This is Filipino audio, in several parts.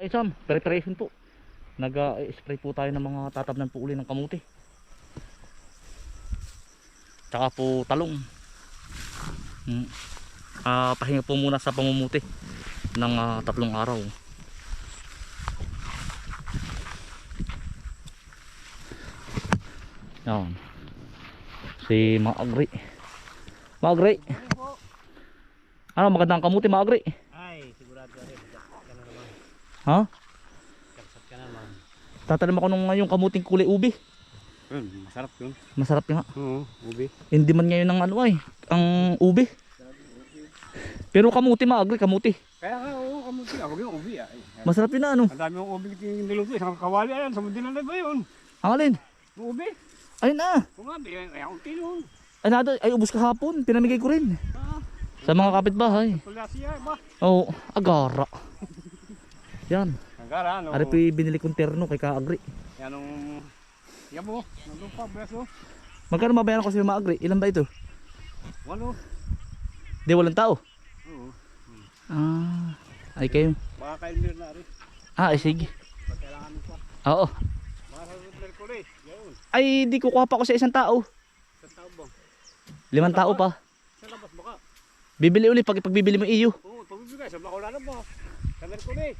Kaisan, preparation po. Nag-spray po tayo ng mga tatabnan po uli ng kamuti. Tsaka po talong. Pahinga po muna sa pamumuti ng 3 araw. Yan. Si Maagri. Maagri. Ano magandang kamuti, Maagri? Ay, sigurado rin. Ka na naman. Ha? Karsat ka naman. Tatanim ako nung ngayong kamuting kulay ubi. Masarap yun. Masarap nga. Oo, ubi. Hindi man ngayon ng ano ay, ang ubi. Pero kamuti, Maagri, kamuti. Kaya nga, oo, kamuti. Ako yung ubi. Ay. Masarap yun na ano. Ang dami yung ubi niluto. Isang kawali ayan. Sa mundi na ba yun? Ang alin? Yung ubi. Ayun na. Kung nga, ay akong tinun. Ay ubos kahapon. Pinamigay ko rin. Ah, Sa mga kapitbahay. tulasya ba? Oo, agara. Yan. Nagara, ano? Ari po yung binili kong terno kay Kaagri. Yan ang... Yan mo. Nandun pa, beso. Magkano mabayaran ko sa Maagri? Ilan ba ito? Walo. Di walang tao. Oo. Ay kayo. Baka kailmir na rin. Ay sige. Pag kailangan mo pa. Oo. Baka sa Mercury. Yun. Ay di kukuha pa ako sa isang tao. Sa tao ba? 5 tao pa. Sa labas baka. Bibili uli pag bibili mo iyo. Oo, pagbibigay. Sa Bacolano ba? Sa Mercury.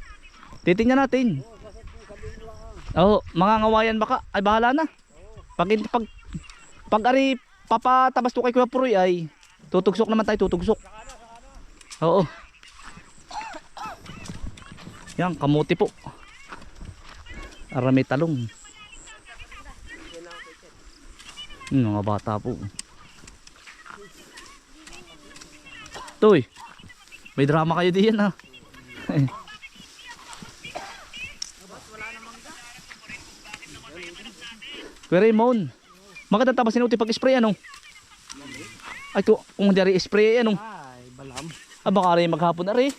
Titingnan natin. Oo, sasabihin mo lang. Oo, mga ngawayan baka. Ay bahala na. Pag ari papatabas to kay Kuya Puroy ay tutugsok naman tayo, tutugsok. Oo. Yan, kamuti po. Arami talong. Mga bata po. Toy, may drama kayo diyan ha. Kuya Raymond, magandang tapasin uti pag-spray ano? Ay kung hindi rin spray ano? Ay, balam. Baka rin maghapon na rin.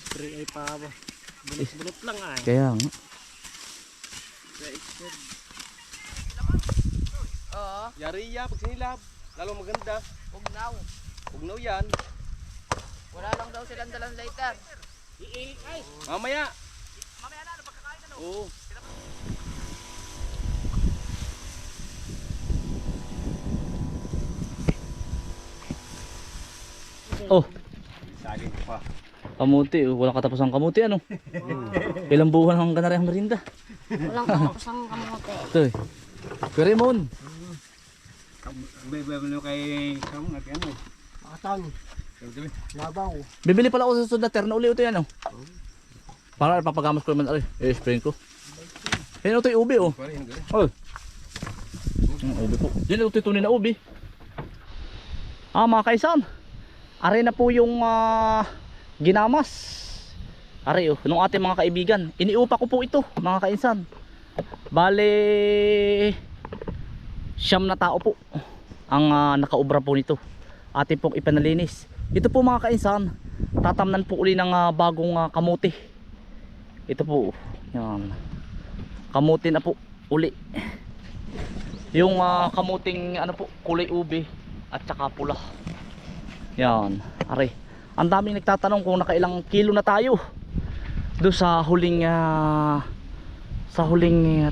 Spray ay pa ba? Bunot-bunot lang ay. Kaya nga. Oo, Yariya, pag sinilab, lalong maganda. ugnaw. Ugnaw yan. Wala lang daw silang dalang lighter. Mamaya. Mamaya na, pagkakain na no? Oo. Oh, Saging pa. kamuti. Walang katapos ang kamuti ano? Ilang buwan ang ganari ang merinda. Walang kakapusang kamote. Ito eh. Kuya Raymond. Bebe mo kay Sam na ano. Makatang. Labaw. Bibili pala ako sa susunod na terno uli ito yan oh. Para papagamas ko naman i-spray ko. Yan ito yung ubi oh. Oh. Ubi po. Yan ito tunin na ubi. Mga kaisan. Are na po yung ginamas. Are oh, nung ating mga kaibigan. Iniupa ko po ito mga kainsan. Bale 9 na tao po ang nakaubra po nito. Ating pong ipanalinis. Ito po mga kainsan, tatamnan po uli ng bagong kamuti. Ito po. Yan. Kamuti na po uli. Yung kamuting ano po, kulay ubi at saka pula. Yan, are. Ang daming nagtatanong kung nakailang kilo na tayo do sa huling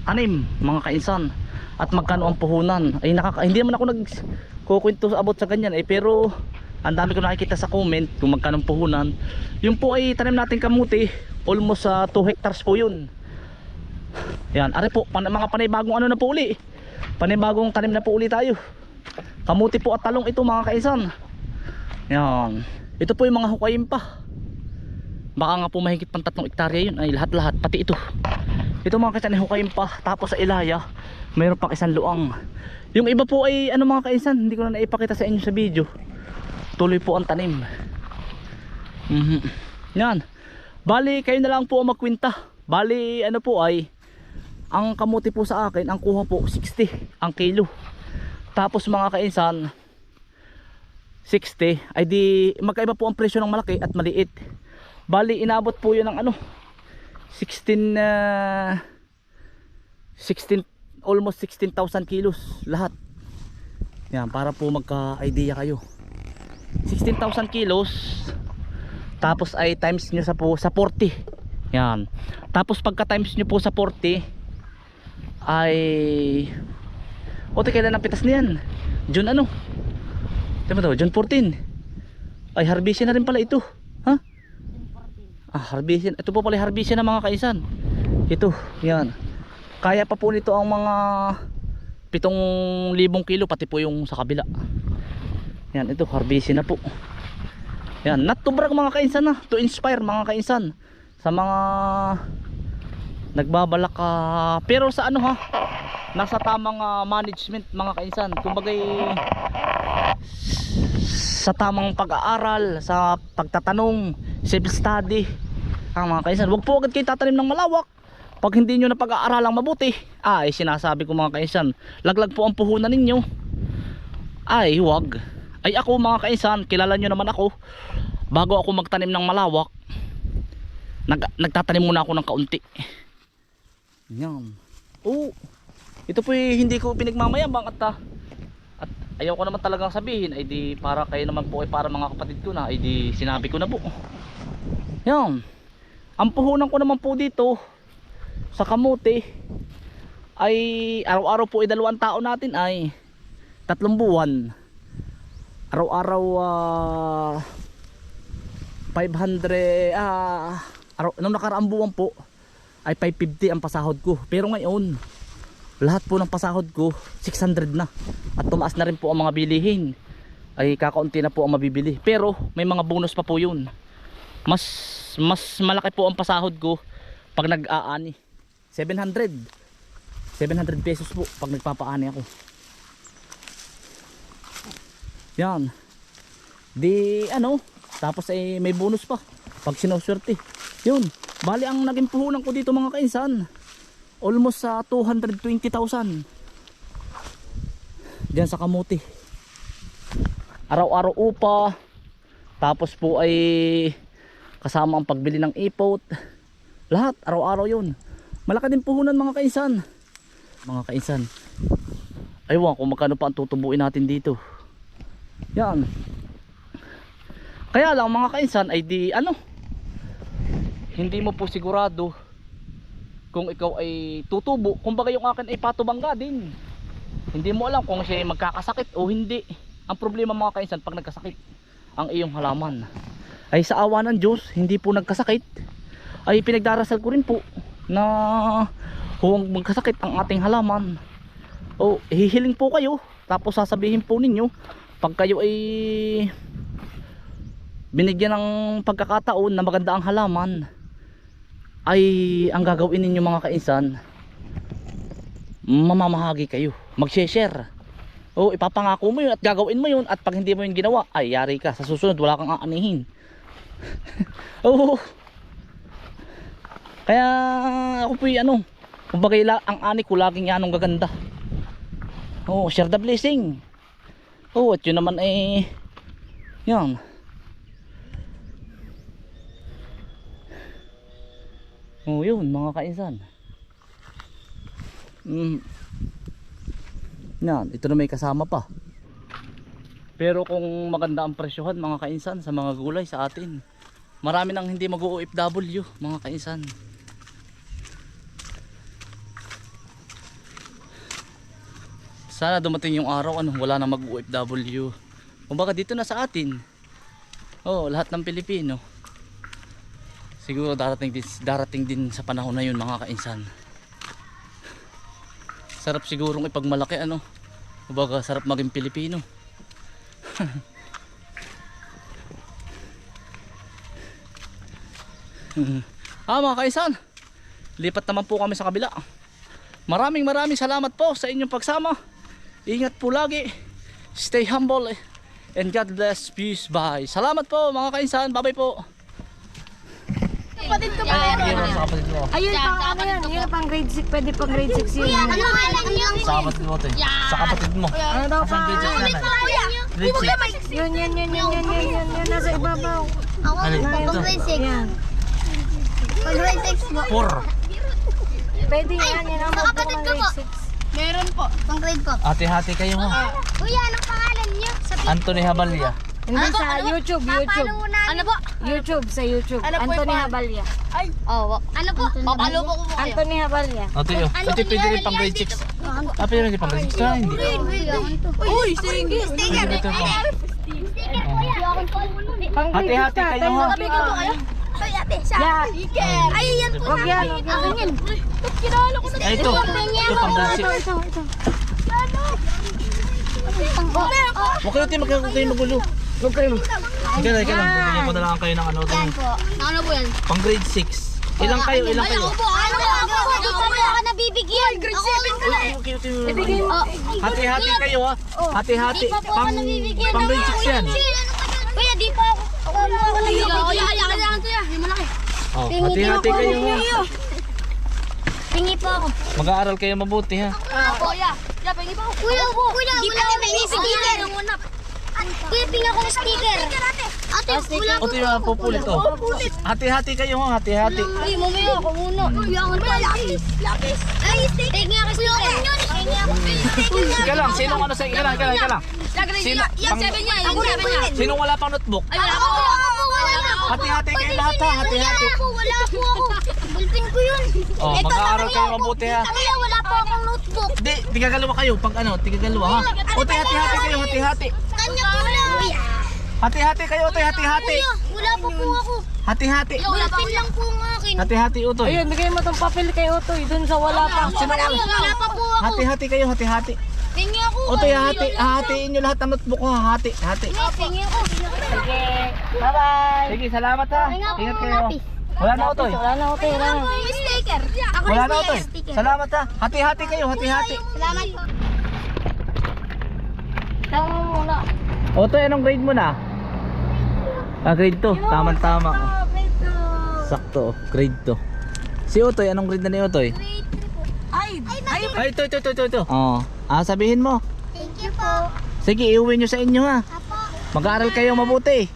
tanim mga kainsan at magkano ang puhunan. Ay hindi naman ako nagkukwento about sa ganyan pero ang dami ko nakikita sa comment kung magkano ang puhunan. Yung po ay tanim natin kamuti, almost 2 hectares po yun. Yan, are po mga panibagong ano na po uli. Panibagong tanim na po uli tayo. Kamuti po at talong ito mga kainsan. Yan. Ito po yung mga hukayin pa. Baka nga po mahigit pang 3 hektarya yun. Ay lahat-lahat, pati ito. Ito mga kainsan, hukayin pa. Tapos sa ilaya, mayroon pang isang luang. Yung iba po ay ano mga kainsan, hindi ko na naipakita sa inyo sa video. Tuloy po ang tanim. Yan. Bali kayo na lang po ang magkwenta. Bali ano po ay ang kamuti po sa akin, ang kuha po 60 ang kilo. Tapos mga kainsan 60 ay di magkaiba po ang presyo ng malaki at maliit. Bali inabot po yun ng ano 16 almost 16,000 kilos lahat. Yan para po magka idea kayo. 16,000 kilos Tapos ay times nyo sa 40. Yan. Tapos pagka times nyo po sa 40 ay kailan ang pitas niyan? June ano? Tama to, June 14. Ay harbisin na rin pala ito. Ha? Harbisin. Ito po pala harbisin ng mga kaisan. Ito, yan. Kaya pa po nito ang mga 7,000 kilo pati po yung sa kabila. Yan, ito harbisin na po. Yan, not to brag mga kainsan na, to inspire mga kainsan sa mga nagbabalak pero sa ano ha, nasa tamang management mga kainsan. Kumbaga sa tamang pag-aaral, sa pagtatanong, self study ang mga kainsan. Huwag po agad kayo tatanim ng malawak pag hindi nyo na pag-aaralang mabuti. Ay sinasabi ko mga kainsan, laglag po ang puhunan ninyo. Ay huwag. Ay ako mga kainsan, kilala nyo naman ako. Bago ako magtanim ng malawak, nagtatanim muna ako ng kaunti. Yan. Ito po hindi ko pinagmamayabang at ayaw ko naman talagang sabihin ay di para kayo naman po ay para mga kapatid ko na ay di sinabi ko na po. Yan. Ang puhunan ko naman po dito sa kamote ay araw-araw po ay 2 tao natin ay 3 buwan. Araw-araw 500 nung nakaraang buwan po ay 550 ang pasahod ko. Pero ngayon lahat po ng pasahod ko 600 na. At tumaas na rin po ang mga bilihin. Ay kakaunti na po ang mabibili. Pero may mga bonus pa po yun. Mas malaki po ang pasahod ko pag nag-aani. 700 pesos po pag nagpapaani ako. Yan. Di ano, tapos ay may bonus pa pag sinuswerte. Yun. Bali ang naging puhunan ko dito mga kainsan, almost sa 220,000. Diyan sa kamuti. Araw-araw upa. Tapos po ay kasama ang pagbili ng ipot. Lahat araw-araw yun. Malaki din puhunan mga kainsan. Mga kainsan. Aywan kung magkano pa ang tutubuin natin dito. Yan. Kaya lang mga kainsan ay di ano, hindi mo po sigurado kung ikaw ay tutubo. Kumbaga yung akin ay patubangga din. Hindi mo alam kung siya ay magkakasakit o hindi. Ang problema mga kainsan, pag nagkasakit ang iyong halaman, ay sa awa ng Diyos hindi po nagkasakit. Ay pinagdarasal ko rin po na huwag magkasakit ang ating halaman. O hihiling po kayo, tapos sasabihin po ninyo pag kayo ay binigyan ng pagkakataon na maganda ang halaman, ay ang gagawin ninyo mga kainsan, mamamahagi kayo, mag-share. O ipapangako mo yun at gagawin mo yun, at pag hindi mo yun ginawa, ay yari ka, sa susunod wala kang aanihin. Oo. Kaya ako po ano, kumbaga ang ani ko laging yanong gaganda. Oh, share the blessing. Oh, at yun naman eh yan. Oh, yun mga kainsan. Yan, ito na may kasama pa. Pero kung maganda ang presyohan mga kainsan sa mga gulay sa atin, marami nang hindi mag-OFW mga kainsan. Sana dumating yung araw wala na mag-OFW. Kumbaga dito na sa atin. Oh, lahat ng Pilipino. Siguro darating din sa panahon na yun mga kainsan. Sarap sigurong ipagmalaki Kumbaga sarap maging Pilipino. Mga kainsan, lipat naman po kami sa kabila. Maraming salamat po sa inyong pagsama. Ingat po lagi. Stay humble and God bless. Peace. Bye. Salamat po mga kainsan. Bye bye po. Kapatid ko pa Ayun pang ano yan, yun pang grade 6, pwede pang grade 6 yun. Ano nga lang yung... Sa kapatid mo sa kapatid mo. Ano daw pa? Yun, nasa ibabaw. Ako, pang grade 6. Yan. Pang grade 6 mo. 4. Pwede yan, yan ang sa kapatid ko po. grade 6. Meron po, pang grade ko. Ate-hati kayo mo. Kuya, anong pangalan niyo? Anthony Habalya. Hindi sa YouTube, YouTube. Ano po? YouTube, sa YouTube. Ano po Anthony yung Habalya. Oo. Ano po? Papalo po ko kayo. Anthony Habalya. Ito yun. Ito yung pwede rin pang grade 6. Ah, pwede rin pang grade 6. Ah, hindi. Uy, sticker. Sticker. Ito po. Sticker po yan. Pang grade Hati-hati 6 kayo, ha? Sabi ko po kayo. Ay, ate, siya. Yeah. Sticker. Ay, yan po. Wag yan, wag yan. Kinala ko na. Ay, ito. Ito pang grade 6. Ito. Huwag kayo tayo magulo. Huwag kayo. Ika lang. Bigyan ko na lang kayo ng ano. Yan po. Ano po yan? Pang grade 6. Ilang kayo? Ilang kayo? Ako po. Ano po? Di pa po ako nabibigyan. Grade 7 ko na eh. Ibigay mo. Hati-hati kayo ha. Hati-hati. Di pa po ako nabibigyan. Pang grade 6 yan. Kuya, di pa ako. Ako nabibigyan. Kaya lang kuya. Yung malaki. Oh, hati-hati kayo ha. Tingi po ako. Mag-aaral kayo mabuti ha. Kuya. Pingi po ako. Kuya, di pa ako may sticker. Kuya, pingi ako ng sticker. Ate, wala O ito yung pupulit oh. Hati-hati kayo ha. Hati-hati. Uy, mamaya ako muna. Uy, ako na. Lapis. Ay, sticker. Tingi ako sticker. Tingi ako sticker. Ika lang. Sino ano sa ika lang. Sino? Yung 7 niya. Yung 7 niya. Sino wala pang notebook? Ay, wala po. Hati-hati kayo lahat ha. Hati-hati. Wala po ako. Bulpin ko yun. Oh, mag-aaral kayo mabuti ha. Kaya wala po akong notebook. Di, tigagalawa kayo. Pag ano, tigagalawa ha. O tayo hati-hati kayo. Hati-hati. Kanya po lang. Hati-hati kayo. Tayo hati-hati. Kuya, wala po po ako. Hati-hati. Bulpin lang po ang akin. Hati-hati utoy. Ayun, bigay mo tong papel kay Otoy. Dun sa wala pa. Wala pa po ako. Hati-hati kayo. Hati-hati. Tingi ako. Utoy, hatiin nyo lahat ng notebook ha. Hati. Tingi ako. Sige. Bye-bye. Sige, salamat ha. Ingat kayo. Wala na utoy. Wala na, Otoy. Wala na. Yung sticker. Ako Wala rin na po utoy. yung sticker. Salamat ha. Hati-hati kayo. Hati-hati. Salamat po. Tama mo muna. Otoy, anong grade mo na? Ah, grade 2. Tama-tama. Sakto, grade 2. Si Otoy, anong grade na ni Otoy? Ay, ito. Oo. Ah, sabihin mo. Thank you po. Sige, iuwi nyo sa inyo ha. Apo. Mag-aaral kayo mabuti.